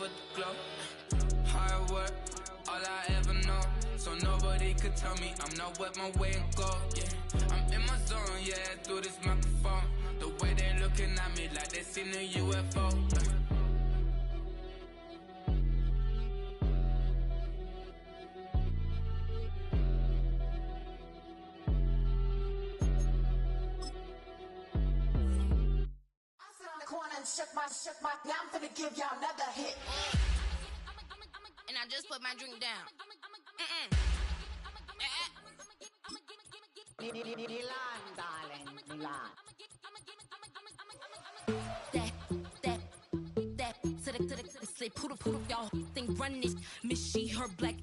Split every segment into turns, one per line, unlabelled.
with the glow. Hard work, all I ever know. So nobody could tell me I'm not what my way and go. Yeah, I'm in my zone, yeah, through this microphone. The way they looking at me like they seen a UFO.
Shook my, now I'm finna give y'all another hit.
And I just put my drink down.
Milan, darling, Milan.
That, say poodle, y'all think run this. Miss she, her black,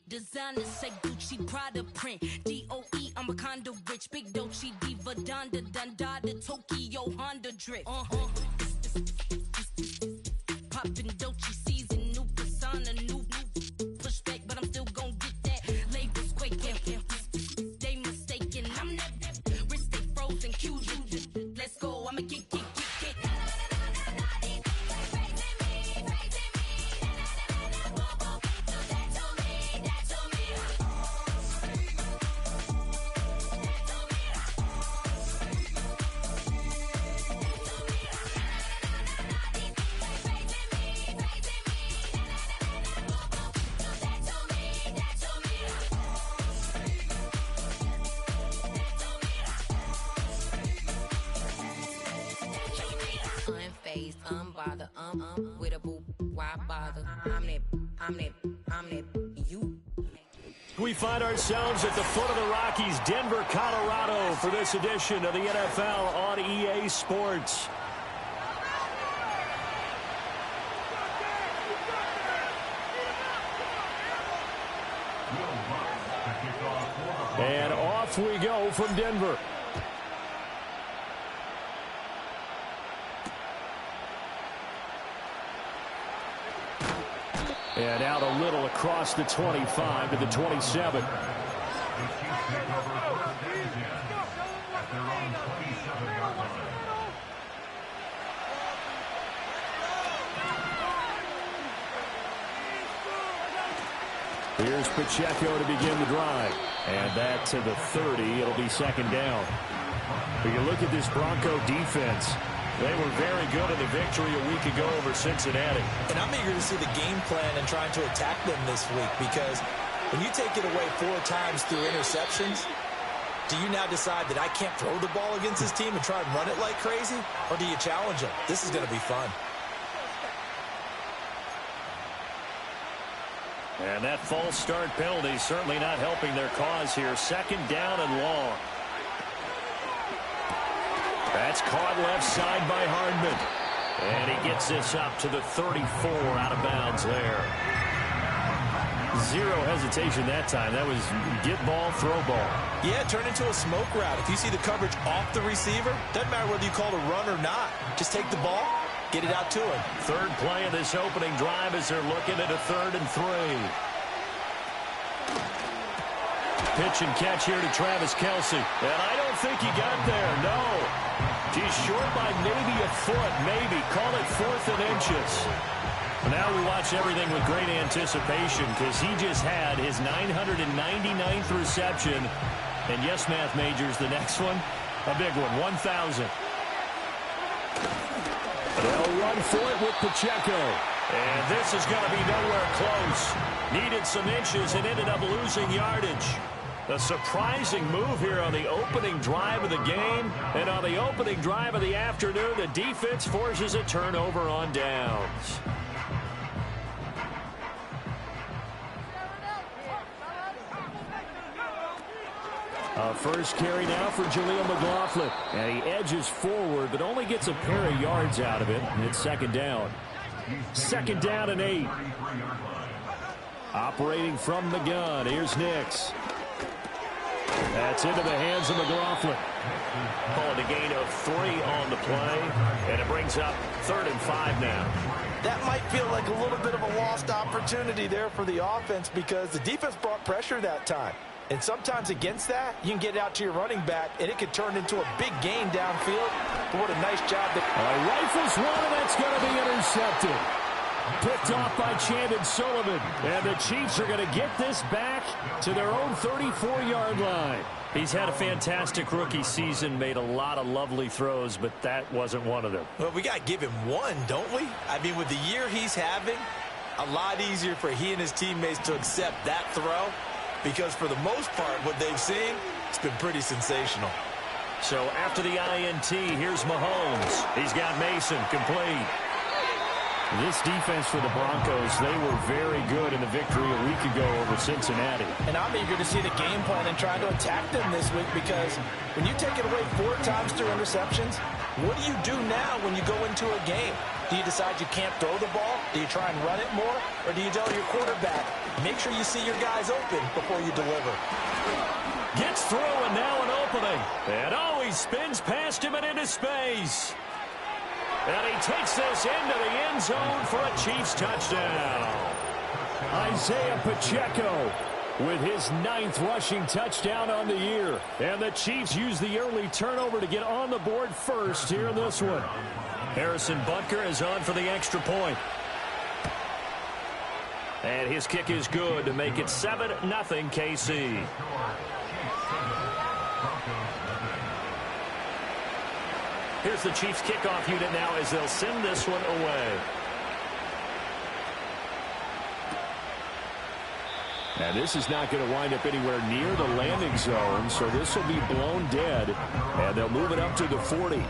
designer, say Gucci, Prada print. DOE, I'm a condo rich, big Dolce, Diva, Donda, Dundada, Tokyo, Honda drip. Poppin' Dolce season, new persona, new pushback, but I'm still gon' get that. Labels quaking, they mistaken. I'm that wrist stay frozen, QU. Let's go, I'ma get. Unbothered, with a boo, why bother? I'm that, you.
We find ourselves at the foot of the Rockies, Denver, Colorado, for this edition of the NFL on EA Sports. And off we go from Denver. And out a little across the 25 to the 27. Here's Pacheco to begin the drive. And that to the 30. It'll be second down. But you look at this Bronco defense. They were very good in the victory a week ago over Cincinnati.
And I'm eager to see the game plan and trying to attack them this week, because when you take it away 4 times through interceptions, do you now decide that I can't throw the ball against this team and try and run it like crazy? Or do you challenge them? This is going to be fun.
And that false start penalty certainly not helping their cause here. Second down and long. That's caught left side by Hardman. And he gets this up to the 34, out of bounds there. Zero hesitation that time. That was get ball, throw ball.
Yeah, turn into a smoke route. If you see the coverage off the receiver, doesn't matter whether you call it a run or not. Just take the ball, get it out to him.
Third play of this opening drive as they're looking at a 3rd and 3. Pitch and catch here to Travis Kelce. And I don't think he got there, no. He's short by maybe a foot, maybe. Call it 4th and inches. Now we watch everything with great anticipation because he just had his 999th reception. And yes, math majors, the next one, a big one, 1,000. They'll run for it with Pacheco. And this is going to be nowhere close. Needed some inches and ended up losing yardage. A surprising move here on the opening drive of the game. And on the opening drive of the afternoon, the defense forces a turnover on downs. First carry now for Jaleel McLaughlin. And he edges forward, but only gets a pair of yards out of it. And it's second down. Second down and 8. Operating from the gun. Here's Nix. That's into the hands of McLaughlin. Calling a gain of 3 on the play. And it brings up 3rd and 5 now.
That might feel like a little bit of a lost opportunity there for the offense because the defense brought pressure that time. And sometimes against that, you can get it out to your running back, and it could turn into a big gain downfield. But what a nice job.
Rifles one, and that's going to be intercepted. Picked off by Chandon Sullivan. And the Chiefs are going to get this back to their own 34-yard line. He's had a fantastic rookie season, made a lot of lovely throws, but that wasn't one of them.
Well, we got to give him one, don't we? I mean, with the year he's having, a lot easier for he and his teammates to accept that throw, because for the most part, what they've seen, it's been pretty sensational.
So after the INT, here's Mahomes. He's got Mason complete. This defense for the Broncos, they were very good in the victory a week ago over Cincinnati.
And I'm eager to see the game plan and try to attack them this week, because when you take it away 4 times through interceptions, what do you do now when you go into a game? Do you decide you can't throw the ball? Do you try and run it more? Or do you tell your quarterback, make sure you see your guys open before you deliver?
Gets through, and now an opening. And he spins past him and into space. And he takes this into the end zone for a Chiefs touchdown. Isaiah Pacheco with his 9th rushing touchdown on the year. And the Chiefs use the early turnover to get on the board first here in this one. Harrison Butker is on for the extra point. And his kick is good to make it 7-0 KC. Here's the Chiefs kickoff unit now as they'll send this one away. And this is not going to wind up anywhere near the landing zone, so this will be blown dead, and they'll move it up to the 40.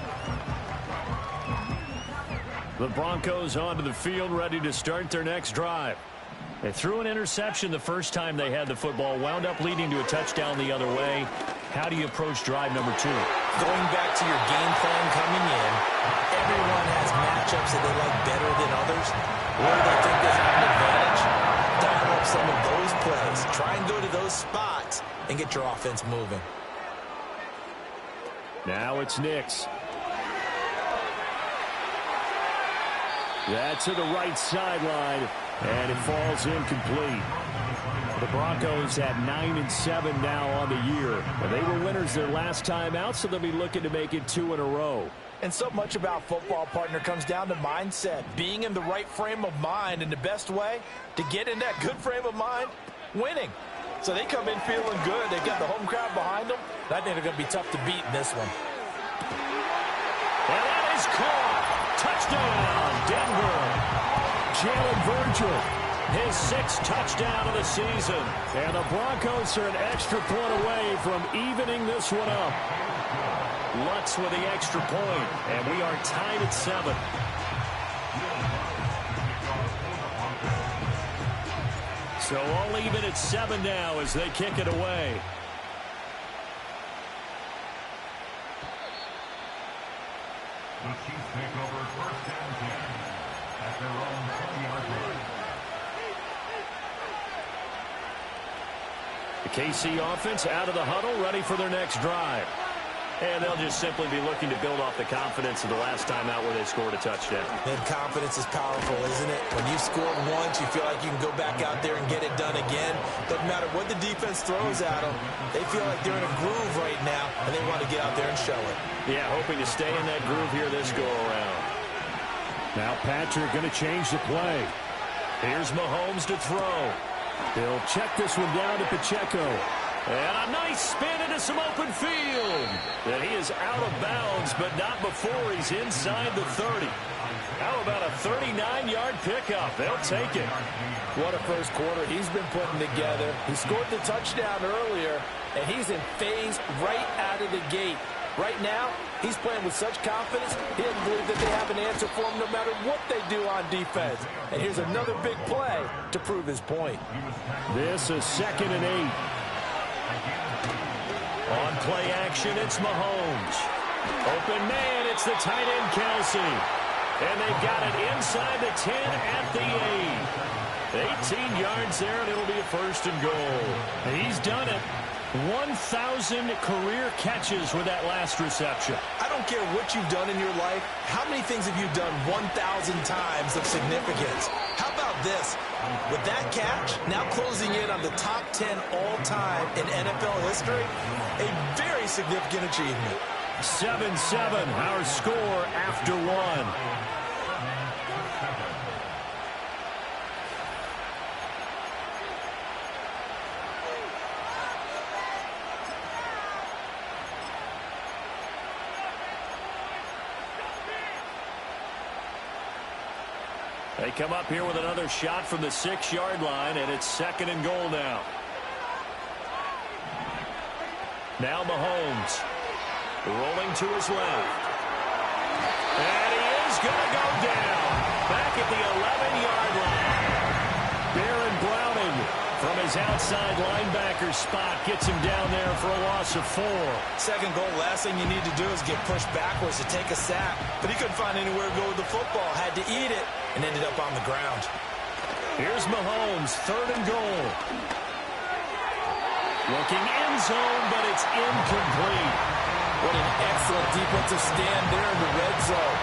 The Broncos onto the field, ready to start their next drive. They threw an interception the first time they had the football, wound up leading to a touchdown the other way. How do you approach drive number 2?
Going back to your game plan coming in, everyone has matchups that they like better than others. Where they think they have an advantage, dial up some of those plays. Try and go to those spots and get your offense moving.
Now it's Nix. That's to the right sideline, and it falls incomplete. The Broncos at 9-7 now on the year. They were winners their last time out, so they'll be looking to make it 2 in a row.
And so much about football, partner, comes down to mindset. Being in the right frame of mind, and the best way to get in that good frame of mind, winning. So they come in feeling good. They've got the home crowd behind them. And I think they're going to be tough to beat in this one.
And that is caught. Touchdown, Denver. Jalen Virgil. His 6th touchdown of the season. And the Broncos are an extra point away from evening this one up. Lutz with the extra point, and we are tied at 7. So all even at 7 now as they kick it away.
The Chiefs take over 1st and 10 at their own 20-yard line.
The KC offense out of the huddle, ready for their next drive. And they'll just simply be looking to build off the confidence of the last time out where they scored a touchdown.
And confidence is powerful, isn't it? When you've scored once, you feel like you can go back out there and get it done again. Doesn't matter what the defense throws at them. They feel like they're in a groove right now, and they want to get out there and show it.
Yeah, hoping to stay in that groove here this go-around. Now Patrick going to change the play. Here's Mahomes to throw. He'll check this one down to Pacheco. And a nice spin into some open field. And he is out of bounds, but not before he's inside the 30. How about a 39-yard pickup? They'll take it.
What a first quarter he's been putting together. He scored the touchdown earlier, and he's in phase right out of the gate. Right now, he's playing with such confidence, he doesn't believe that they have an answer for him no matter what they do on defense. And here's another big play to prove his point.
This is 2nd and 8. On play action, it's Mahomes. Open man, it's the tight end, Kelsey. And they've got it inside the 10 at the 8. 18 yards there, and it'll be a 1st and goal. He's done it. 1,000 career catches with that last reception.
I don't care what you've done in your life. How many things have you done 1,000 times of significance? How about this? With that catch, now closing in on the top 10 all-time in NFL history, a very significant achievement.
7-7, our score after 1. They come up here with another shot from the 6-yard line, and it's 2nd and goal now. Now Mahomes rolling to his left. And he is going to go down back at the 11-yard line. Baron Browning from his outside linebacker spot gets him down there for a loss of 4.
Second goal, last thing you need to do is get pushed backwards to take a sack. But he couldn't find anywhere to go with the football. Had to eat it and ended up on the ground.
Here's Mahomes, 3rd and goal. Looking end zone, but it's incomplete.
What an excellent defensive stand there in the red zone.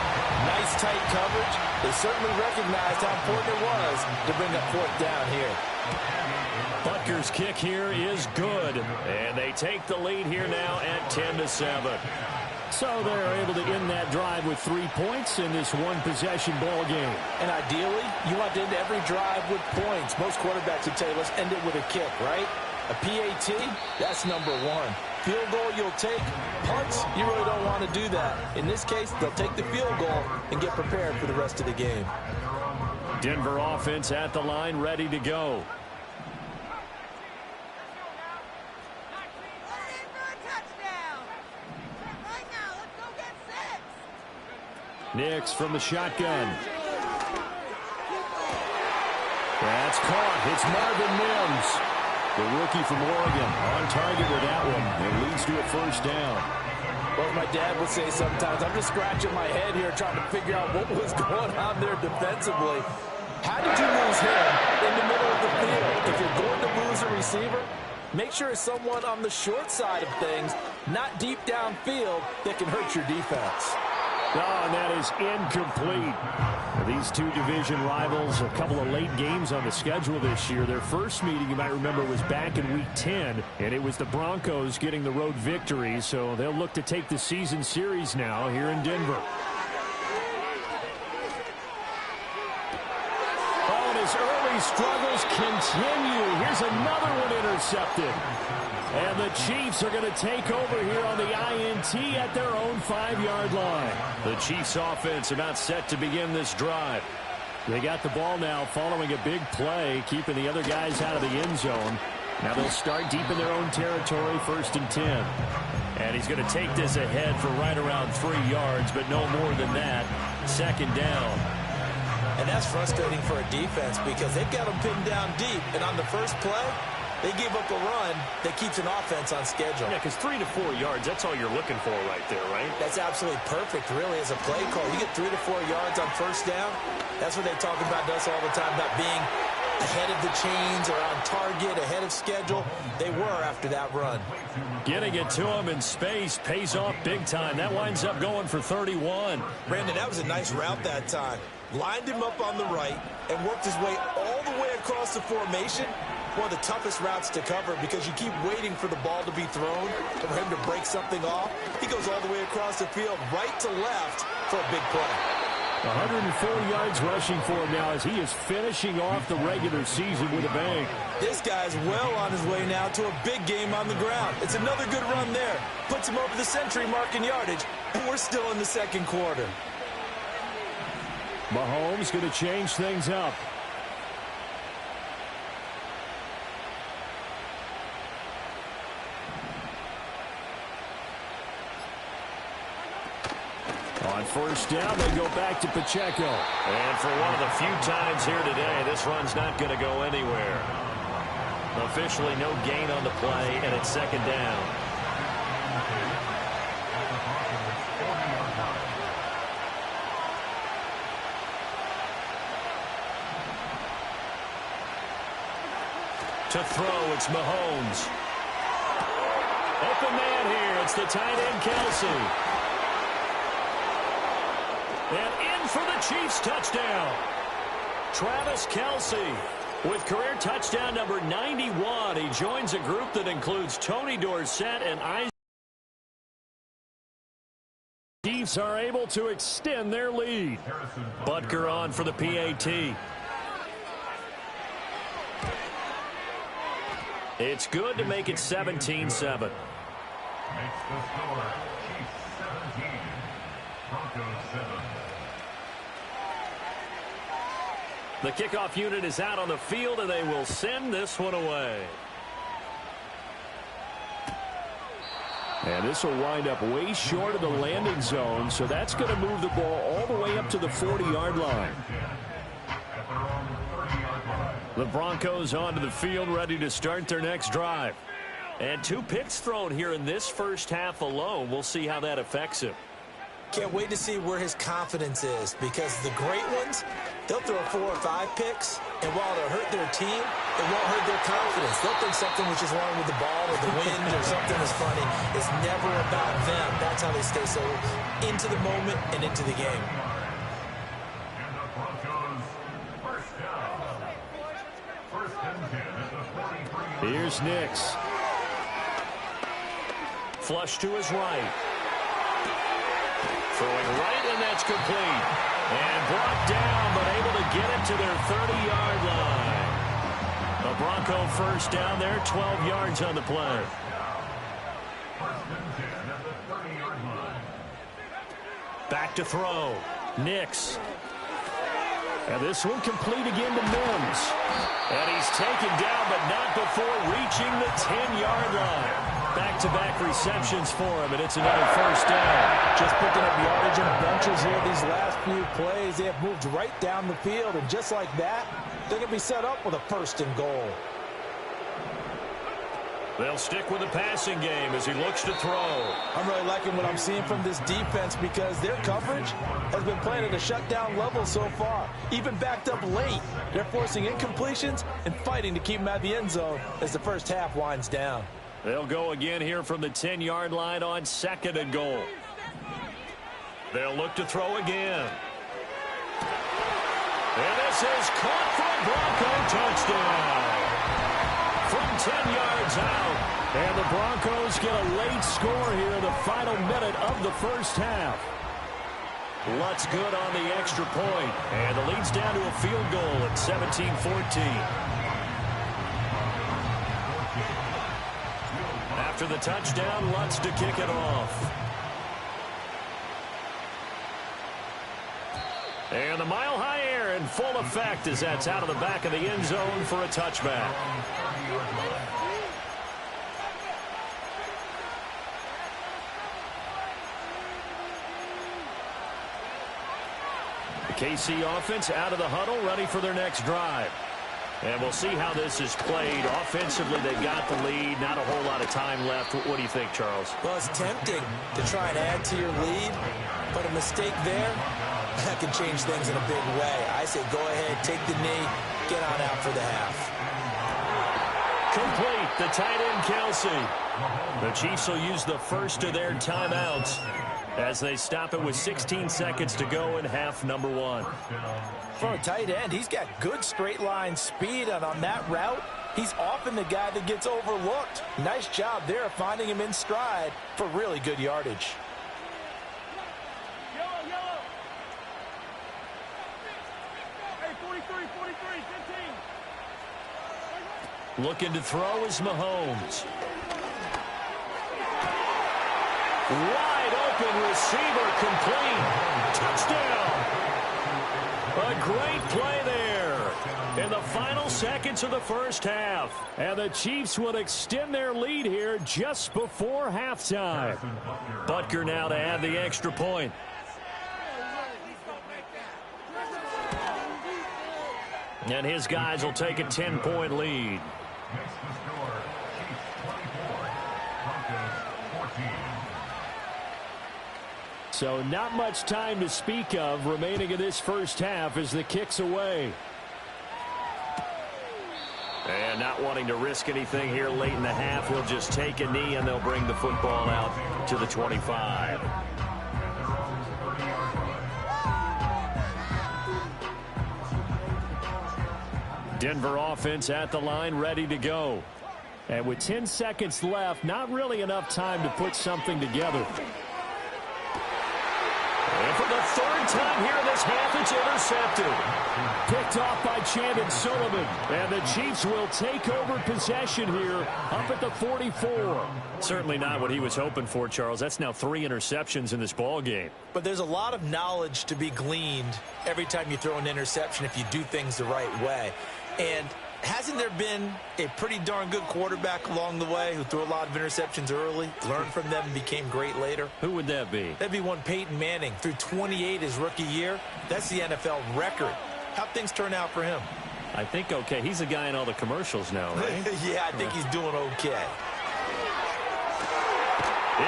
Nice tight coverage. They certainly recognized how important it was to bring up 4th down here.
Butker's kick here is good, and they take the lead here now at 10-7. So they're able to end that drive with 3 points in this one-possession ball game.
And ideally, you want to end every drive with points. Most quarterbacks would tell you, let's end it with a kick, right? A PAT, that's number 1. Field goal you'll take. Punts, you really don't want to do that. In this case, they'll take the field goal and get prepared for the rest of the game.
Denver offense at the line, ready to go. Nix from the shotgun. That's caught. It's Marvin Mims, the rookie from Oregon, on target with that one. It leads to a 1st down.
Well, my dad would say sometimes, I'm just scratching my head here trying to figure out what was going on there defensively. How did you lose him in the middle of the field? If you're going to lose a receiver, make sure it's someone on the short side of things, not deep downfield, that can hurt your defense.
Oh, and that is incomplete. These two division rivals, a couple of late games on the schedule this year. Their first meeting, you might remember, was back in Week 10, and it was the Broncos getting the road victory, so they'll look to take the season series now here in Denver. Oh, and his early struggles continue. Here's another one intercepted. And the Chiefs are going to take over here on the INT at their own 5-yard line. The Chiefs offense about set to begin this drive. They got the ball now following a big play, keeping the other guys out of the end zone. Now they'll start deep in their own territory, 1st and 10. And he's going to take this ahead for right around 3 yards, but no more than that. 2nd down.
And that's frustrating for a defense because they've got them pinned down deep. And on the first play, they give up a run that keeps an offense on schedule.
Yeah, because 3 to 4 yards, that's all you're looking for right there, right?
That's absolutely perfect, really, as a play call. You get 3 to 4 yards on 1st down. That's what they talk about to us all the time, about being ahead of the chains or on target, ahead of schedule. They were after that run.
Getting it to him in space pays off big time. That winds up going for 31.
Brandon, that was a nice route that time. Lined him up on the right and worked his way all the way across the formation. One of the toughest routes to cover because you keep waiting for the ball to be thrown, for him to break something off. He goes all the way across the field, right to left, for a big play.
104 yards rushing for him now as he is finishing off the regular season with a bang.
This guy's well on his way now to a big game on the ground. It's another good run there. Puts him over the century mark in yardage, and we're still in the 2nd quarter.
Mahomes going to change things up. On 1st down, they go back to Pacheco. And for one of the few times here today, this run's not going to go anywhere. Officially no gain on the play, and it's 2nd down. To throw, it's Mahomes. Open man here, it's the tight end Kelsey. And in for the Chiefs touchdown. Travis Kelsey with career touchdown number 91. He joins a group that includes Tony Dorsett and Isaac. Chiefs are able to extend their lead. Butker on for the PAT. It's good to make it 17-7.
Makes the score, Chiefs 17, Broncos 7.
The kickoff unit is out on the field, and they will send this one away. And this will wind up way short of the landing zone, so that's going to move the ball all the way up to the 40-yard line. The Broncos onto the field, ready to start their next drive. And 2 picks thrown here in this first half alone. We'll see how that affects him.
Can't wait to see where his confidence is, because the great ones, they'll throw 4 or 5 picks, and while they'll hurt their team, it won't hurt their confidence. They'll think something was just wrong with the ball or the wind or something is funny. It's never about them. That's how they stay so into the moment and into the game.
And the Broncos, first down. First and 10 at the 43.
Here's Nix. Flush to his right. Throwing right, and that's complete. And brought down, but able to get it to their 30-yard line. A Bronco first down there, 12 yards on the play.
First and 10 at the 30-yard line.
Back to throw. Nix. And this one complete again to Mims. And he's taken down, but not before reaching the 10-yard line. Back-to-back receptions for him, and it's another first down.
Just picking up yardage in bunches here these last few plays. They have moved right down the field, and just like that, they can be set up with a first and goal.
They'll stick with the passing game as he looks to throw.
I'm really liking what I'm seeing from this defense because their coverage has been playing at a shutdown level so far. Even backed up late, they're forcing incompletions and fighting to keep them at the end zone as the first half winds down.
They'll go again here from the 10-yard line on 2nd and goal. They'll look to throw again. And this is caught for a Bronco touchdown. From 10 yards out. And the Broncos get a late score here in the final minute of the first half. Lutz good on the extra point. And the lead's down to a field goal at 17-14. After the touchdown, Lutz to kick it off. And the mile-high air in full effect as that's out of the back of the end zone for a touchback. The KC offense out of the huddle, ready for their next drive. And we'll see how this is played. Offensively, they got the lead. Not a whole lot of time left. What do you think, Charles?
Well, it's tempting to try and add to your lead, but a mistake there, that can change things in a big way. I say go ahead, take the knee, get on out for the half.
Complete, the tight end, Kelsey. The Chiefs will use the first of their timeouts as they stop it with 16 seconds to go in half number 1.
For a tight end, he's got good straight line speed, and on that route, he's often the guy that gets overlooked. Nice job there of finding him in stride for really good yardage.
Hey, 43, 15.
Looking to throw is Mahomes. Wide open receiver, complete. Touchdown. A great play there in the final seconds of the first half. And the Chiefs would extend their lead here just before halftime. Butker now to add the extra point. And his guys will take a 10-point lead.
Makes the score, Chiefs 24, Broncos 14.
So not much time to speak of remaining in this first half as the kick's away. And not wanting to risk anything here late in the half, he'll just take a knee and they'll bring the football out to the 25. Denver offense at the line, ready to go. And with 10 seconds left, not really enough time to put something together. And for the third time here in this half, it's intercepted.
Picked off by Chandon Sullivan.
And the Chiefs will take over possession here up at the 44. Certainly not what he was hoping for, Charles. That's now 3 interceptions in this ball game.
But there's a lot of knowledge to be gleaned every time you throw an interception if you do things the right way. And hasn't there been a pretty darn good quarterback along the way who threw a lot of interceptions early, learned from them, and became great later?
Who would that be?
That'd be one Peyton Manning. Threw 28 his rookie year. That's the NFL record. How'd things turn out for him?
I think okay. He's the guy in all the commercials now, right?
Yeah, I think he's doing okay.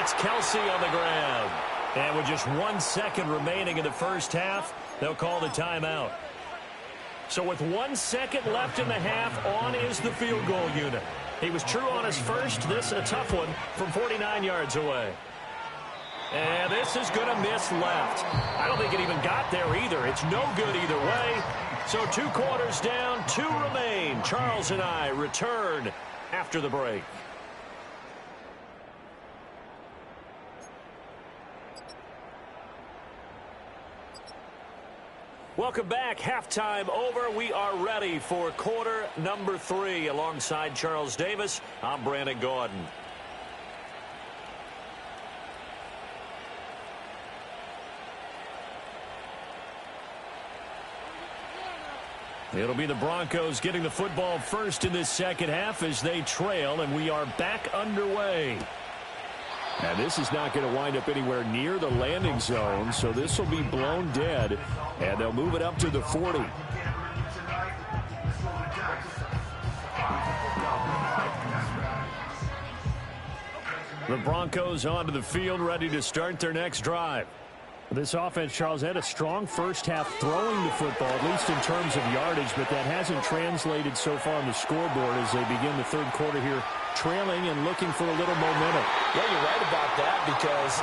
It's Kelsey on the ground. And with just 1 second remaining in the first half, they'll call the timeout. So with 1 second left in the half, on is the field goal unit. He was true on his first. This a tough one from 49 yards away. And this is going to miss left. I don't think it even got there either. It's no good either way. So 2 quarters down, 2 remain. Charles and I return after the break. Welcome back. Halftime over. We are ready for quarter number 3. Alongside Charles Davis, I'm Brandon Gordon. It'll be the Broncos getting the football first in this second half as they trail, and we are back underway.
Now, this is not going to wind up anywhere near the landing zone, so this will be blown dead, and they'll move it up to the 40.
The Broncos onto the field, ready to start their next drive.
This offense, Charles, had a strong first half throwing the football, at least in terms of yardage, but that hasn't translated so far on the scoreboard as they begin the third quarter here, trailing and looking for a little momentum.
Yeah, you're right about that because,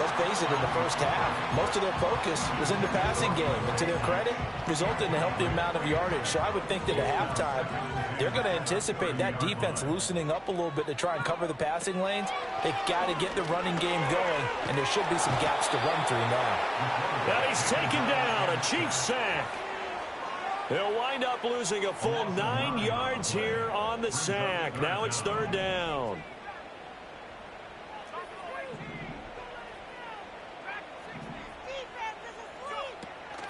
let's face it, in the first half, most of their focus was in the passing game. And to their credit, resulted in a healthy amount of yardage. So I would think that at halftime, they're going to anticipate that defense loosening up a little bit to try and cover the passing lanes. They've got to get the running game going, and there should be some gaps to run through now.
And he's taken down, a Chiefs sack. They'll wind up losing a full 9 yards here on the sack. Now it's third down.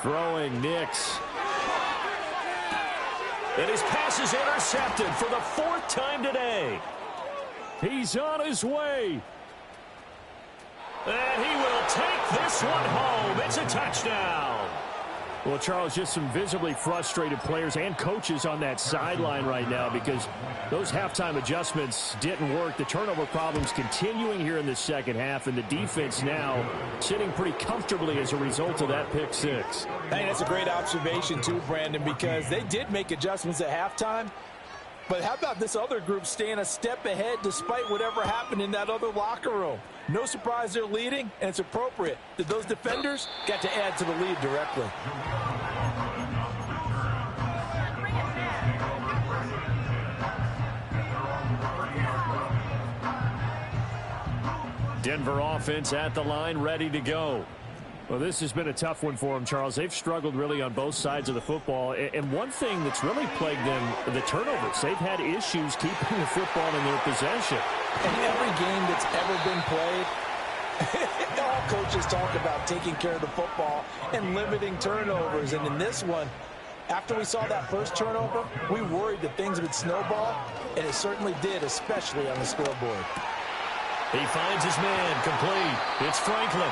Throwing Nix.
And his pass is intercepted for the 4th time today.
He's on his way.
And he will take this one home. It's a touchdown.
Well, Charles, just some visibly frustrated players and coaches on that sideline right now because those halftime adjustments didn't work. The turnover problems continuing here in the second half, and the defense now sitting pretty comfortably as a result of that pick six.
I think that's a great observation too, Brandon, because they did make adjustments at halftime. But how about this other group staying a step ahead despite whatever happened in that other locker room? No surprise they're leading, and it's appropriate that those defenders got to add to the lead directly.
Denver offense at the line, ready to go.
Well, this has been a tough one for them, Charles. They've struggled really on both sides of the football. And one thing that's really plagued them, the turnovers. They've had issues keeping the football in their possession.
In every game that's ever been played, all coaches talk about taking care of the football and limiting turnovers. And in this one, after we saw that first turnover, we worried that things would snowball, and it certainly did, especially on the scoreboard.
He finds his man complete. It's Franklin.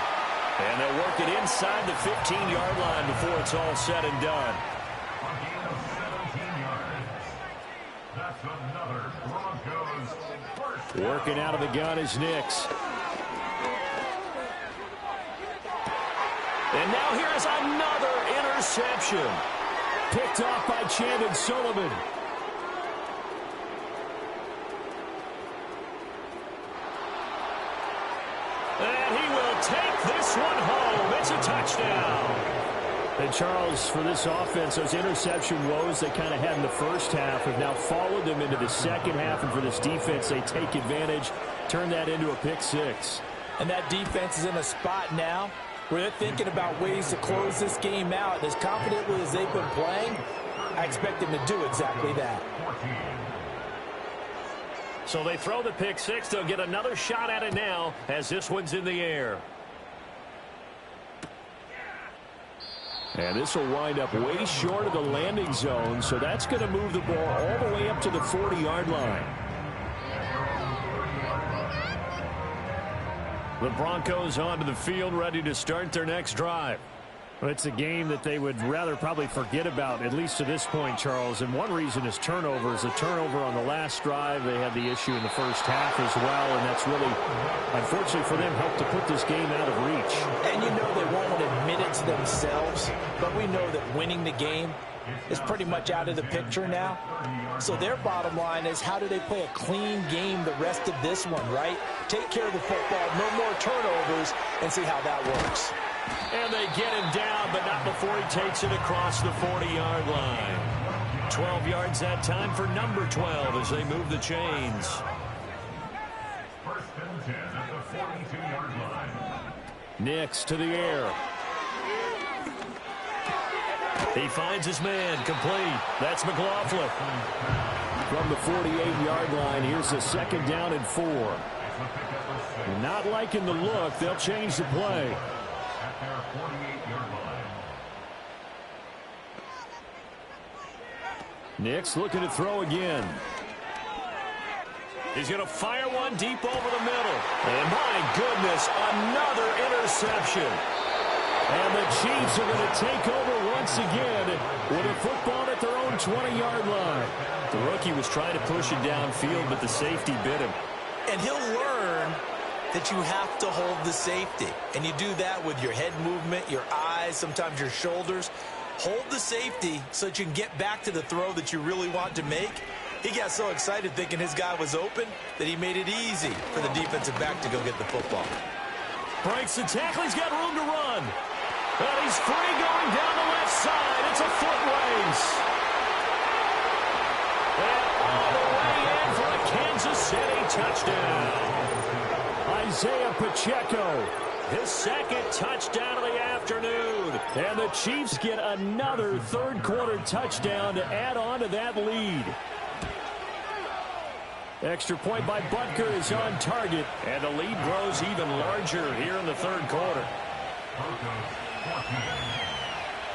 And they'll work it inside the 15-yard line before it's all said and done.
Working out of the gun is Nix.
And now here's another interception.
Picked off by Chandon Sullivan.
And he will take this one home. It's a touchdown.
And Charles, for this offense, those interception woes they kind of had in the first half have now followed them into the second half. And for this defense, they take advantage, turn that into a pick six.
And that defense is in a spot now
where they're thinking about ways to close this game out. As confidently as they've been playing, I expect them to do exactly that.
So they throw the pick six. They'll get another shot at it now as this one's in the air. And this will wind up way short of the landing zone, so that's going to move the ball all the way up to the 40-yard line. The Broncos onto the field, ready to start their next drive.
Well, it's a game that they would rather probably forget about, at least to this point, Charles. And one reason is turnovers. A turnover on the last drive. They had the issue in the first half as well, and that's really, unfortunately for them, helped to put this game out of reach.
And you know they won't admit it to themselves, but we know that winning the game is pretty much out of the picture now. So their bottom line is, how do they play a clean game the rest of this one, right? Take care of the football, no more turnovers, and see how that works.
And they get him down, but not before he takes it across the 40-yard line. 12 yards that time for number 12 as they move the chains.
First and 10 at the 42-yard line.
Nix to the air. He finds his man, complete. That's McLaughlin.
From the 48-yard line, here's a second down and 4. Not liking the look. They'll change the play.
At their 48-yard line.
Nix looking to throw again.
He's going to fire one deep over the middle. And my goodness, another interception.
And the Chiefs are going to take over once again with a football at their own 20-yard line.
The rookie was trying to push it downfield, but the safety bit him.
And he'll learn that you have to hold the safety. And you do that with your head movement, your eyes, sometimes your shoulders. Hold the safety so that you can get back to the throw that you really want to make. He got so excited thinking his guy was open that he made it easy for the defensive back to go get the football.
Breaks the tackle. He's got room to run. And he's free going down the left side. It's a foot race. And all the way in for a Kansas City touchdown.
Isaiah Pacheco,
His second touchdown of the afternoon.
and the Chiefs get another third-quarter touchdown to add on to that lead. Extra point by Butker is on target.
And the lead grows even larger here in the third quarter.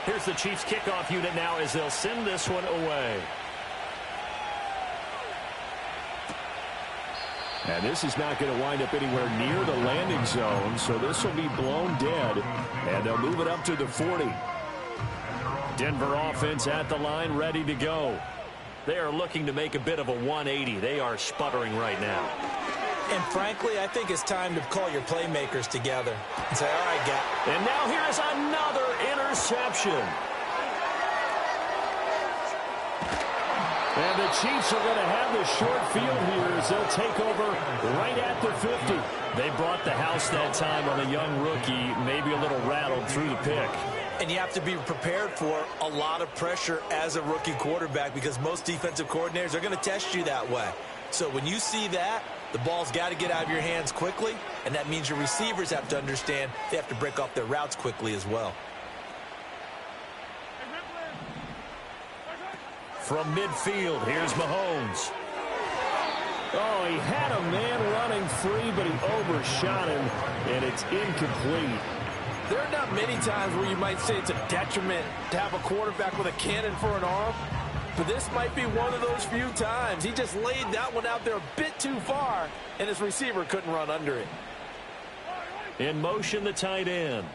Here's the Chiefs kickoff unit now as they'll send this one away.
And this is not going to wind up anywhere near the landing zone, so this will be blown dead, and they'll move it up to the 40.
Denver offense at the line, ready to go. They are looking to make a bit of a 180. They are sputtering right now.
And frankly, I think it's time to call your playmakers together and say, all right, guy.
And now here is another interception.
And the Chiefs are going to have the short field here as they'll take over right at the 50.
They brought the house that time on a young rookie, maybe a little rattled through the pick.
And you have to be prepared for a lot of pressure as a rookie quarterback because most defensive coordinators are going to test you that way. So when you see that, the ball's got to get out of your hands quickly, and that means your receivers have to understand they have to break off their routes quickly as well.
From midfield, here's Mahomes.
Oh, he had a man running free, but he overshot him, and it's incomplete.
There are not many times where you might say it's a detriment to have a quarterback with a cannon for an arm, but this might be one of those few times. He just laid that one out there a bit too far, and his receiver couldn't run under it.
In motion, the tight end.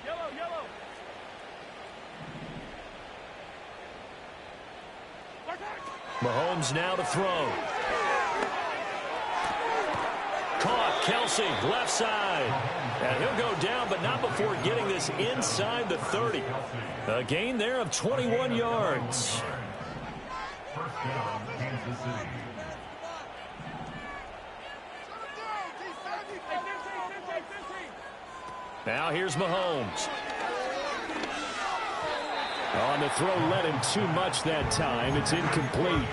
Yellow.
Mahomes now to throw. Caught, Kelsey, left side. And he'll go down, but not before getting this inside the 30. A gain there of 21 yards.
First down, Kansas City.
Now here's Mahomes.
On the throw led him too much that time. It's incomplete.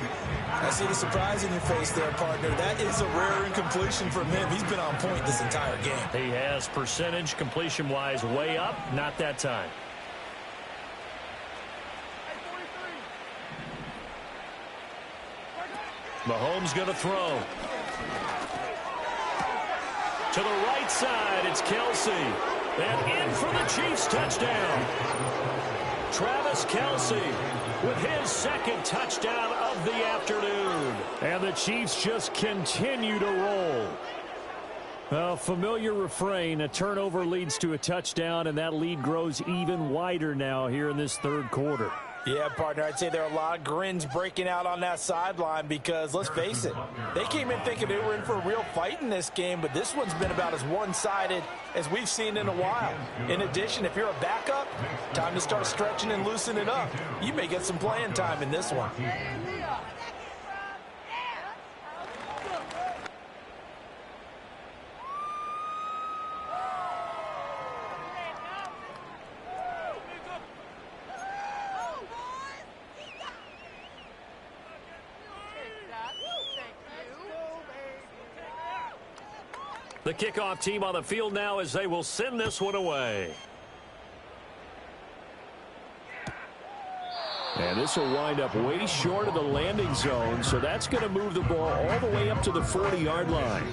I see the surprise in your face there, partner. That is a rare incompletion from him. He's been on point this entire game.
He has percentage completion-wise way up. Not that time. Mahomes going to throw. To the right side, it's Kelsey. And in for the Chiefs touchdown. Travis Kelsey with his second touchdown of the afternoon. And the Chiefs just continue to roll. Well, familiar refrain, a turnover leads to a touchdown, and that lead grows even wider now here in this third quarter.
Yeah, partner, I'd say there are a lot of grins breaking out on that sideline because, let's face it, they came in thinking they were in for a real fight in this game, but this one's been about as one-sided as we've seen in a while. In addition, if you're a backup, time to start stretching and loosening up. You may get some playing time in this one.
The kickoff team on the field now as they will send this one away. And this will wind up way short of the landing zone, so that's going to move the ball all the way up to the 40-yard line.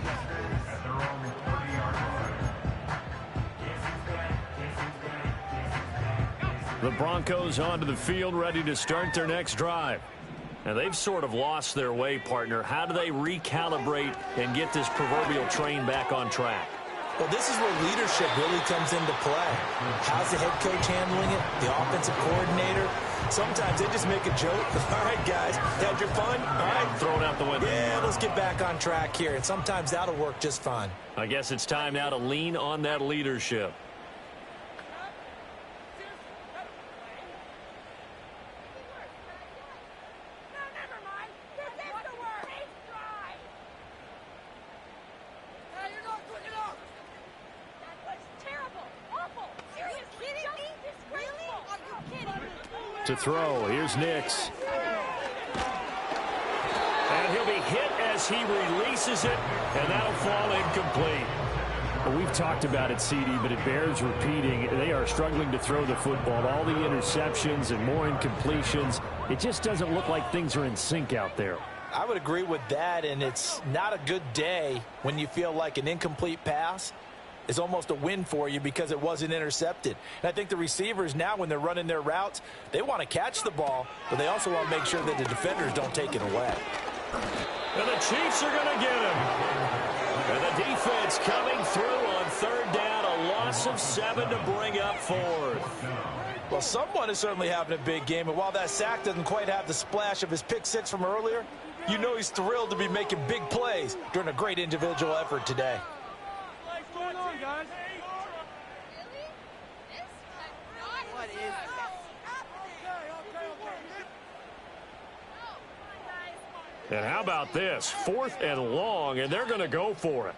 The Broncos onto the field, ready to start their next drive. And they've sort of lost their way, partner. How do they recalibrate and get this proverbial train back on track?
Well, this is where leadership really comes into play. How's the head coach handling it? The offensive coordinator? Sometimes they just make a joke. All right, guys, had your fun? All right.
Throw it out the window.
Yeah, let's get back on track here. And sometimes that'll work just fine.
I guess it's time now to lean on that leadership. To throw, here's Nix. And he'll be hit as he releases it, and that'll fall incomplete. Well, we've talked about it, CD, but it bears repeating. They are struggling to throw the football. All the interceptions and more incompletions. It just doesn't look like things are in sync out there.
I would agree with that, and it's not a good day when you feel like an incomplete pass is almost a win for you because it wasn't intercepted. And I think the receivers now, when they're running their routes, they want to catch the ball, but they also want to make sure that the defenders don't take it away.
And the Chiefs are going to get him. And the defense coming through on third down, a loss of 7 to bring up fourth.
Well, someone is certainly having a big game, and while that sack doesn't quite have the splash of his pick six from earlier, you know he's thrilled to be making big plays during a great individual effort today.
Guys.
What is this?
And how about this? 4th and long, and they're going to go for it.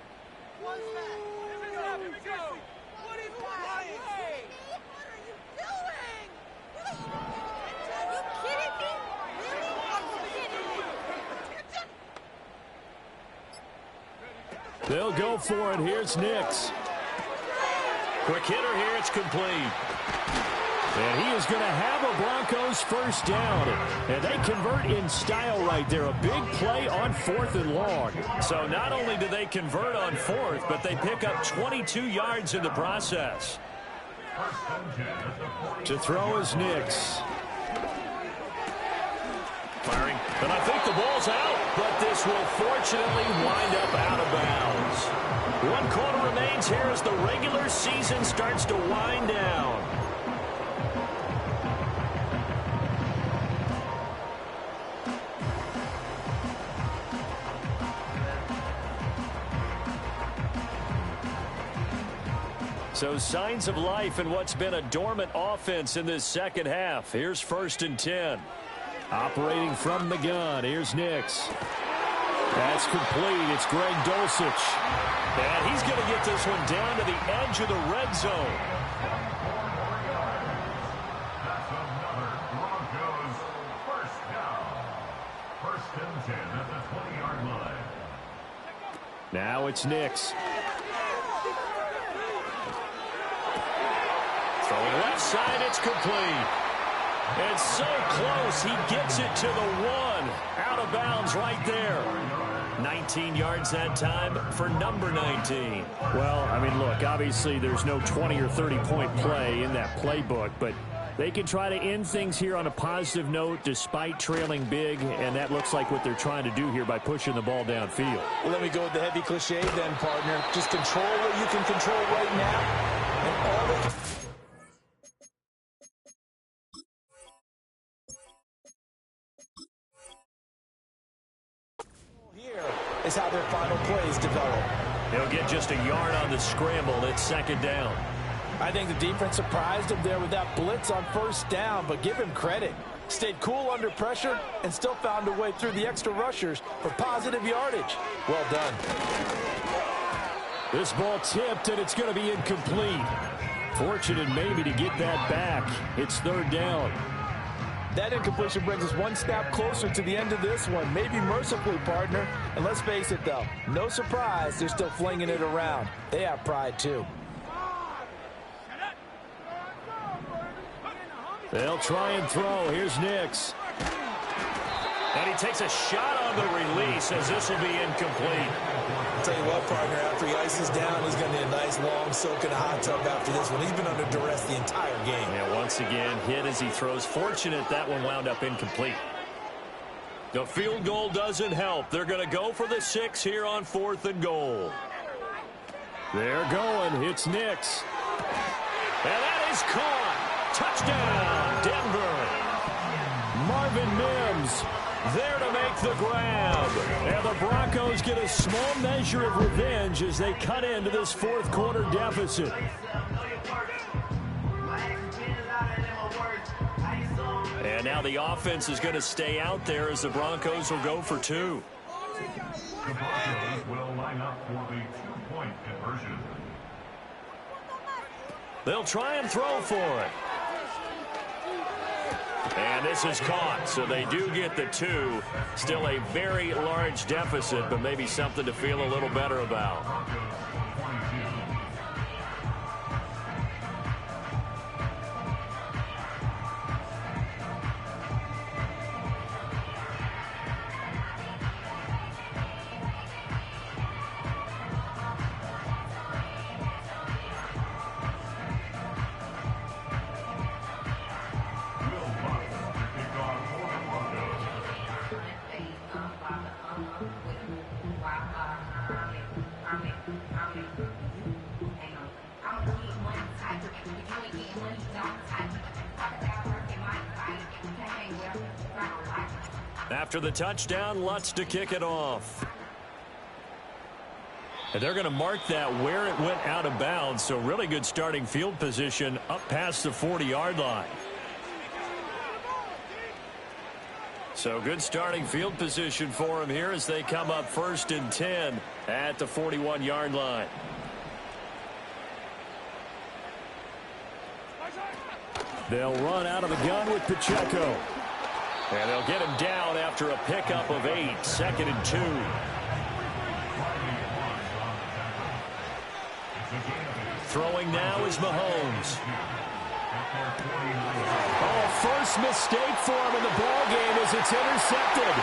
They'll go for it. Here's Nix. Quick hitter here. It's complete. And he is going to have a Broncos first down. And they convert in style right there. A big play on 4th and long. So not only do they convert on 4th, but they pick up 22 yards in the process. To throw is Nix. Firing. And I think the ball's out, but this will fortunately wind up out of bounds. 1 quarter remains here as the regular season starts to wind down. So signs of life in what's been a dormant offense in this second half. Here's 1st and 10. Operating from the gun. Here's Nix. That's complete. It's Greg Dulcich. And he's going to get this one down to the edge of the red zone.
That's another
Now it's Nix. Throwing left side, it's complete. It's so close, he gets it to the one. Out of bounds right there. 19 yards that time for number 19. Well, I mean, look, obviously there's no 20 or 30-point play in that playbook, but they can try to end things here on a positive note despite trailing big, and that looks like what they're trying to do here by pushing the ball downfield.
Well, let me go with the heavy cliche then, partner. Just control what you can control right now, and all they can... Here is how their final plays develop.
They'll get just a yard on the scramble. It's second down.
I think the defense surprised him there with that blitz on first down, but give him credit. Stayed cool under pressure and still found a way through the extra rushers for positive yardage. Well done.
This ball tipped, and it's going to be incomplete. Fortunate maybe to get that back. It's third down.
That incompletion brings us one step closer to the end of this one. Maybe mercifully, partner. And let's face it, though, no surprise, they're still flinging it around. They have pride, too.
They'll try and throw. Here's Nix. And he takes a shot on the release as this will be incomplete.
I'll tell you what, partner, after he ices down, he's going to need a nice long soak in a hot tub after this one. He's been under duress the entire game.
Yeah, once again, hit as he throws. Fortunate that one wound up incomplete. The field goal doesn't help. They're going to go for the 6 here on 4th and goal. They're going. It's Nix. And that is caught. Touchdown, Denver. Marvin Mims there to make the grab. And the Broncos get a small measure of revenge as they cut into this fourth quarter deficit. And now the offense is going to stay out there as the Broncos will go for 2.
The Broncos will line up for the 2-point conversion.
They'll try and throw for it. And this is caught, so they do get the 2. Still a very large deficit, but maybe something to feel a little better about. After the touchdown, Lutz to kick it off. And they're going to mark that where it went out of bounds, so really good starting field position up past the 40-yard line. So good starting field position for them here as they come up 1st and 10 at the 41-yard line. They'll run out of the gun with Pacheco. And they'll get him down after a pickup of 8, 2nd and 2. Throwing now is Mahomes. Oh, first mistake for him in the ballgame as it's intercepted.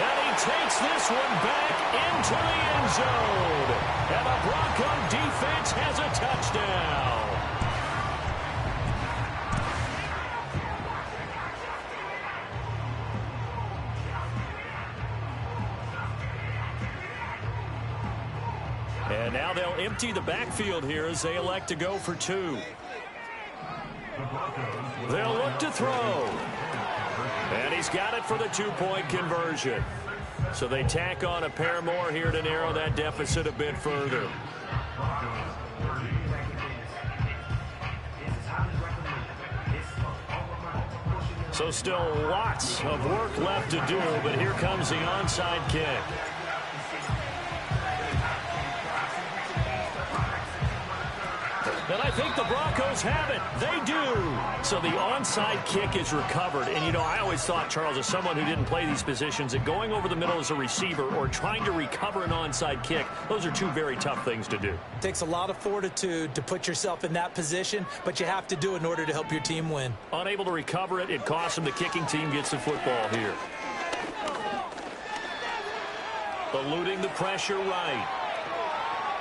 And he takes this one back into the end zone. And the Bronco defense has a touchdown. And now they'll empty the backfield here as they elect to go for 2. They'll look to throw. And he's got it for the 2-point conversion. So they tack on a pair more here to narrow that deficit a bit further. So still lots of work left to do, but here comes the onside kick. And I
I think the Broncos have it. They do. So the onside kick is recovered. And, you know, I always thought, Charles, as someone who didn't play these positions, that going over the middle as a receiver or trying to recover an onside kick, those are two very tough things to do.
It takes a lot of fortitude to put yourself in that position, but you have to do it in order to help your team win.
Unable to recover it, it costs them. The kicking team gets the football here. Eluding the pressure right.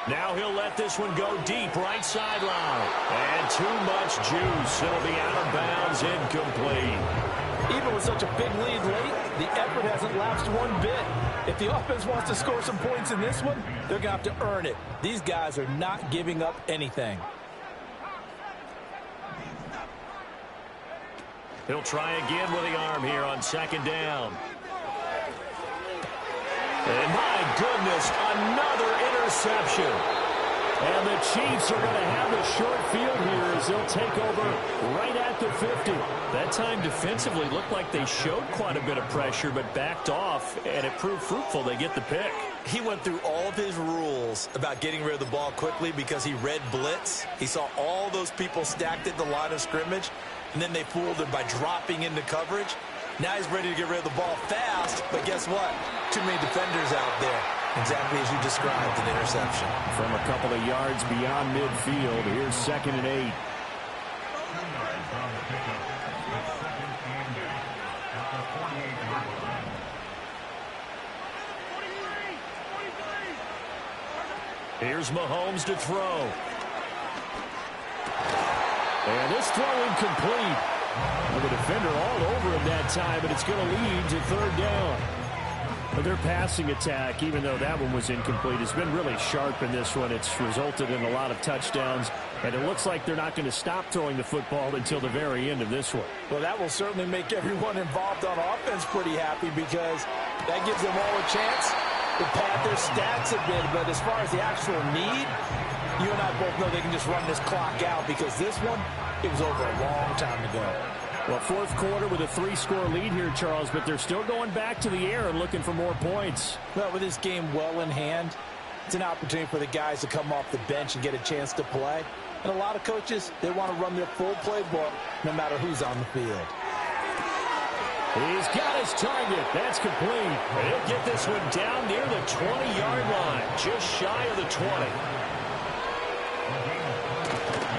Now he'll let this one go deep, right sideline. And too much juice. It'll be out of bounds, incomplete.
Even with such a big lead late, the effort hasn't lapsed one bit. If the offense wants to score some points in this one, they're going to have to earn it. These guys are not giving up anything.
He'll try again with the arm here on second down. And my goodness, another interception. And the Chiefs are going to have a short field here as they'll take over right at the 50. That time defensively looked like they showed quite a bit of pressure but backed off, and it proved fruitful. They get the pick.
He went through all of his rules about getting rid of the ball quickly because he read blitz. He saw all those people stacked at the line of scrimmage, and then they fooled him by dropping into coverage. Now he's ready to get rid of the ball fast, but guess what? Too many defenders out there. Exactly as you described, an interception.
From a couple of yards beyond midfield, here's 2nd and 8.
Here's Mahomes to throw. And this throw incomplete. With the defender all over him that time, but it's going to lead to 3rd down. But their passing attack, even though that one was incomplete, has been really sharp in this one. It's resulted in a lot of touchdowns, and it looks like they're not going to stop throwing the football until the very end of this one.
Well, that will certainly make everyone involved on offense pretty happy because that gives them all a chance to pad their stats a bit. But as far as the actual need, you and I both know they can just run this clock out because this one, it was over a long time ago.
Well, 4th quarter with a 3-score lead here, Charles, but they're still going back to the air and looking for more points.
Well, with this game well in hand, it's an opportunity for the guys to come off the bench and get a chance to play. And a lot of coaches, they want to run their full playbook no matter who's on the field.
He's got his target. That's complete. And he'll get this one down near the 20-yard line, just shy of the 20.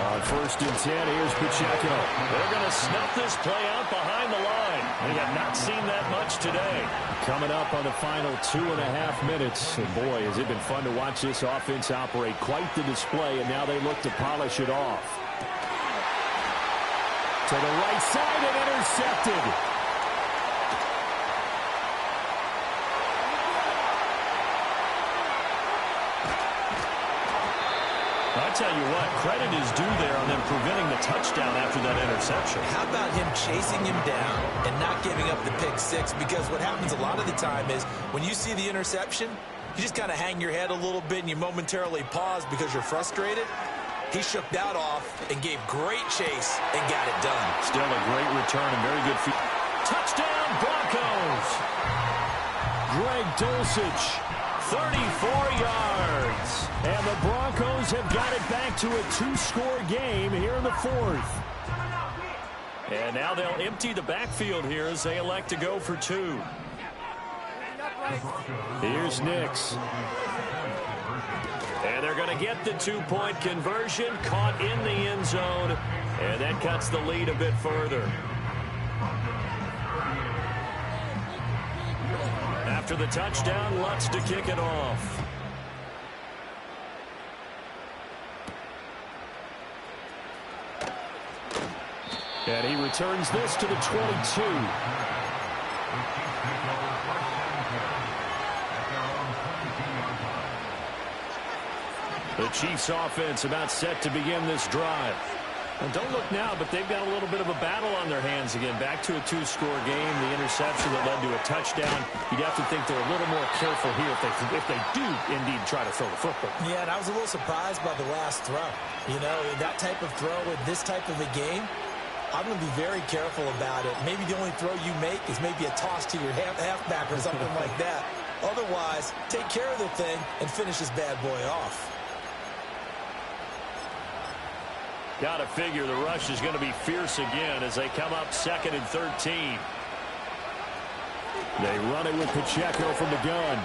On 1st and 10, here's Pacheco.
They're going to snuff this play out behind the line. They have not seen that much today.
Coming up on the final 2.5 minutes. And boy, has it been fun to watch this offense operate. Quite the display, and now they look to polish it off. To the right side and intercepted.
I tell you what, credit is due there on them preventing the touchdown after that interception.
How about him chasing him down and not giving up the pick six? Because what happens a lot of the time is when you see the interception, you just kind of hang your head a little bit and you momentarily pause because you're frustrated. He shook that off and gave great chase and got it done.
Still a great return and very good feet. Touchdown, Broncos! Greg Dulcich, 34 yards. And the Broncos have got it back to a 2-score game here in the 4th. And now they'll empty the backfield here as they elect to go for 2.
Here's Nix.
And they're going to get the 2-point conversion, caught in the end zone, and that cuts the lead a bit further. After the touchdown, Lutz to kick it off.
And he returns this to the 22. The Chiefs offense about set to begin this drive. And don't look now, but they've got a little bit of a battle on their hands again. Back to a 2-score game. The interception that led to a touchdown. You'd have to think they're a little more careful here if they do indeed try to throw the football.
Yeah, and I was a little surprised by the last throw. You know, that type of throw in this type of a game, I'm going to be very careful about it. Maybe the only throw you make is maybe a toss to your halfback or something like that. Otherwise, take care of the thing and finish this bad boy off.
Got to figure the rush is going to be fierce again as they come up 2nd and 13.
They run it with Pacheco from the gun.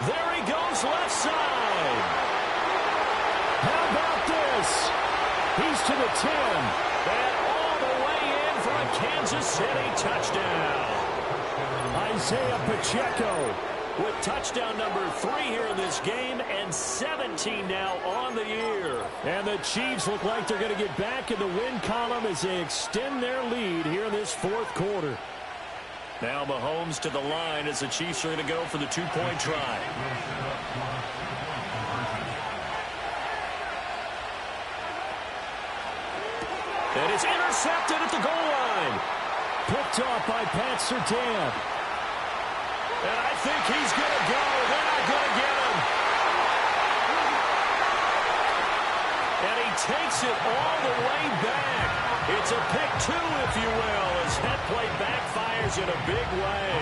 There he goes left side.
How about this? He's to the 10.
And all the way in for a Kansas City touchdown.
Isaiah Pacheco
with touchdown number 3 here in this game and 17 now on the year.
And the Chiefs look like they're going to get back in the win column as they extend their lead here in this 4th quarter.
Now Mahomes to the line as the Chiefs are going to go for the 2-point try. And it's intercepted at the goal line.
Picked off by Pat Surtain.
And I think he's going to go. They're not going to get him. And he takes it all the way back. It's a pick 2, if you will, as that play backfires in a big way.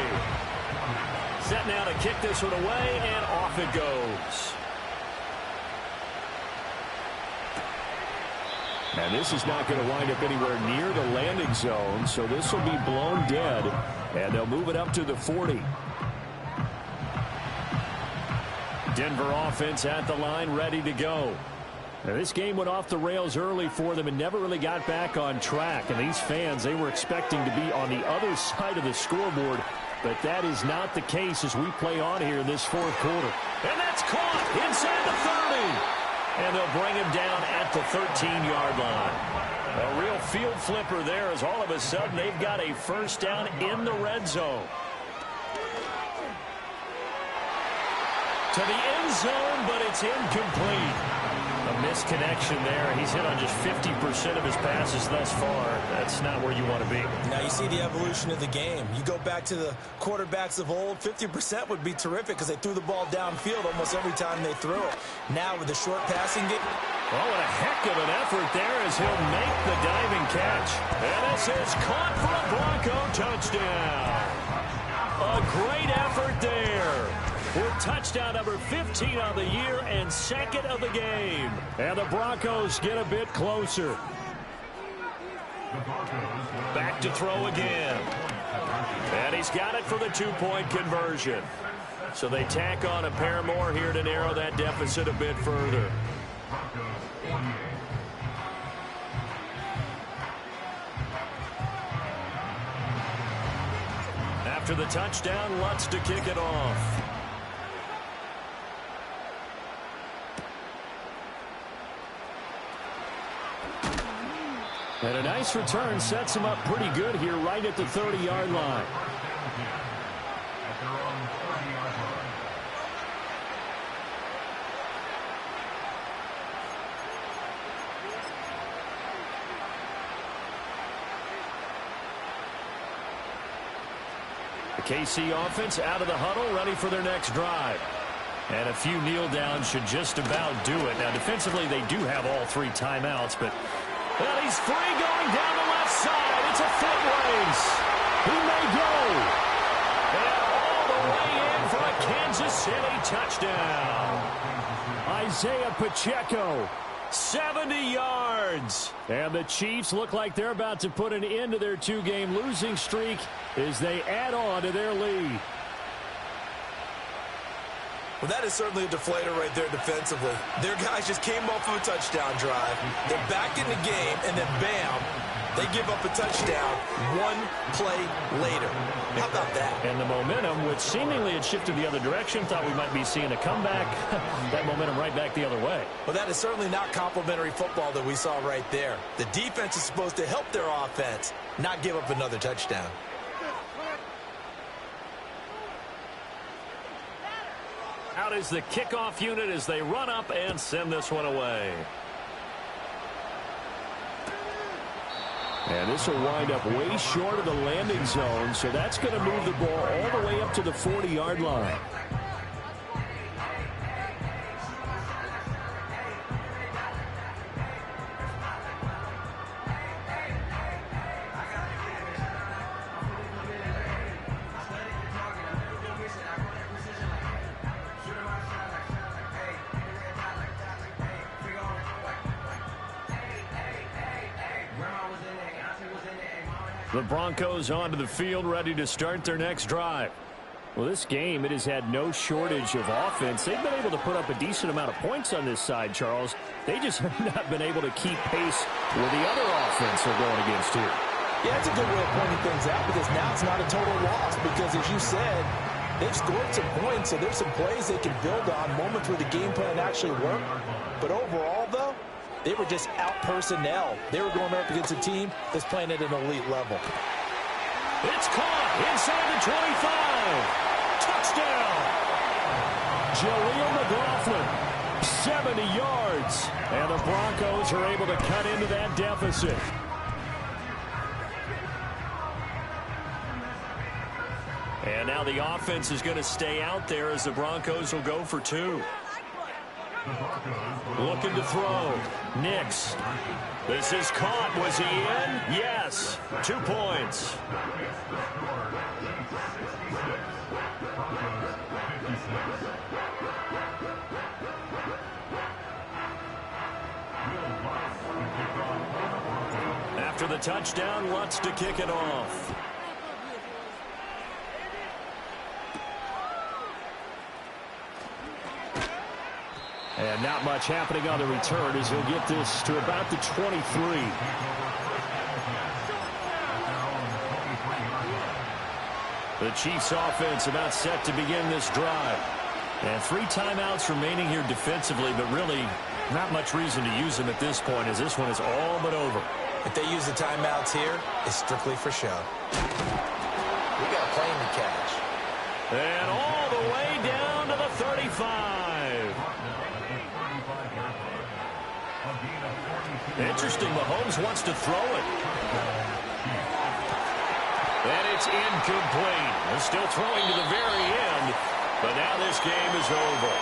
Set now to kick this one away, and off it goes.
And this is not going to wind up anywhere near the landing zone, so this will be blown dead, and they'll move it up to the 40. Denver offense at the line, ready to go. Now, this game went off the rails early for them and never really got back on track. And these fans, they were expecting to be on the other side of the scoreboard, but that is not the case as we play on here in this 4th quarter.
And that's caught inside the 30. And they'll bring him down at the 13-yard line. A real field flipper there as all of a sudden they've got a first down in the red zone. To the end zone, but it's incomplete. A misconnection there. He's hit on just 50% of his passes thus far. That's not where you want to be.
Now you see the evolution of the game. You go back to the quarterbacks of old, 50% would be terrific because they threw the ball downfield almost every time they threw it. Now with the short passing game.
Oh, what a heck of an effort there as he'll make the diving catch. And this is caught for a Bronco touchdown. A great effort there. With touchdown number 15 on the year and 2nd of the game.
And the Broncos get a bit closer.
Back to throw again. And he's got it for the 2-point conversion. So they tack on a pair more here to narrow that deficit a bit further. After the touchdown, Lutz to kick it off.
And a nice return sets him up pretty good here right at the 30-yard line. The KC offense out of the huddle, ready for their next drive. And a few kneel downs should just about do it. Now, defensively, they do have all 3 timeouts, but
well, he's free going down the left side. It's a foot race.
He may go.
And all the way in for a Kansas City touchdown.
Isaiah Pacheco.
70 yards.
And the Chiefs look like they're about to put an end to their 2-game losing streak as they add on to their lead.
Well, that is certainly a deflator right there defensively. Their guys just came off of a touchdown drive. They're back in the game, and then bam, they give up a touchdown 1 play later. How about that?
And the momentum, which seemingly had shifted the other direction, thought we might be seeing a comeback. That momentum right back the other way.
Well, that is certainly not complimentary football that we saw right there. The defense is supposed to help their offense, not give up another touchdown.
Out is the kickoff unit as they run up and send this one away.
And this will wind up way short of the landing zone, so that's going to move the ball all the way up to the 40-yard line.
The Broncos onto the field, ready to start their next drive. Well, this game, it has had no shortage of offense. They've been able to put up a decent amount of points on this side, Charles. They just have not been able to keep pace with the other offense they're going against here.
Yeah, that's a good way of pointing things out, because now it's not a total loss, because as you said, they've scored some points, so there's some plays they can build on, moments where the game plan actually worked. But overall, though, they were just out personnel. They were going up against a team that's playing at an elite level.
It's caught inside the 25. Touchdown. Jaleel McLaughlin, 70 yards. And the Broncos are able to cut into that deficit. And now the offense is going to stay out there as the Broncos will go for two. Looking to throw. Nix. This is caught. Was he in? Yes. 2 points. After the touchdown, Lutz to kick it off. And not much happening on the return as he'll get this to about the 23. The Chiefs offense about set to begin this drive. And 3 timeouts remaining here defensively, but really not much reason to use them at this point as this one is all but over.
If they use the timeouts here, it's strictly for show. We got a plane to catch.
And all the way down to the 35. Interesting, Mahomes wants to throw it. And it's incomplete. They're still throwing to the very end, but now this game is over.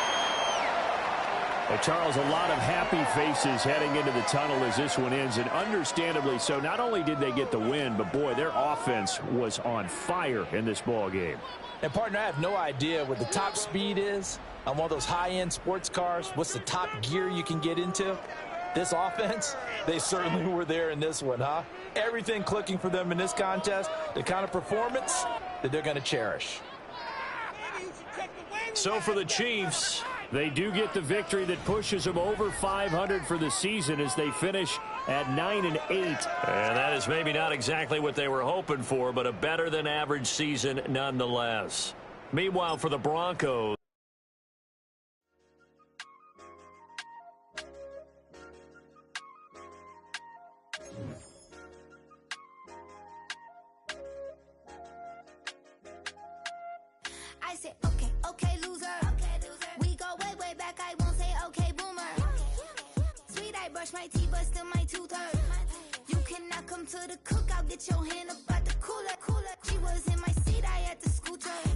Well, Charles, a lot of happy faces heading into the tunnel as this one ends, and understandably so. Not only did they get the win, but boy, their offense was on fire in this ball game.
And partner, I have no idea what the top speed is on one of those high-end sports cars. What's the top gear you can get into? This offense, they certainly were there in this one, huh? Everything clicking for them in this contest, the kind of performance that they're going to cherish.
So for the Chiefs, they do get the victory that pushes them over 500 for the season as they finish at 9-8. And that is maybe not exactly what they were hoping for, but a better than average season nonetheless. Meanwhile, for the Broncos,
I said, okay, loser. We go way back. I won't say okay, boomer. Sweet, I brush my teeth, but still my tooth hurt. You cannot come to the cookout, get your hand up at the cooler. She was in my seat, I had to scoot her.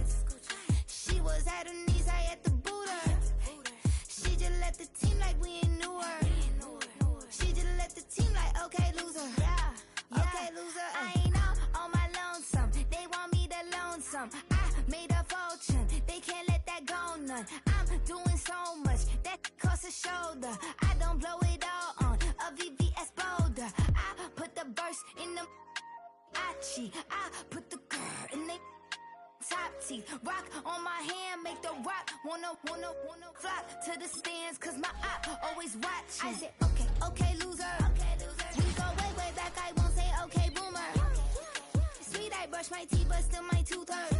She was at her knees, I had to boot her. She just left the team like we ain't knew her. She just left the team like, okay, loser. Yeah, okay, loser. I ain't on my lonesome. They want me to loan some. I made a fortune. They can't let that go none. I'm doing so much that costs a shoulder. I don't blow it all on a VVS boulder. I put the verse in the I put the girl in the top teeth. Rock on my hand, make the rock wanna flock to the stands, cause my op always watching. I said, okay, loser. We go way back, I won't say okay, boomer. Sweet, I brush my teeth, but still my tooth hurt.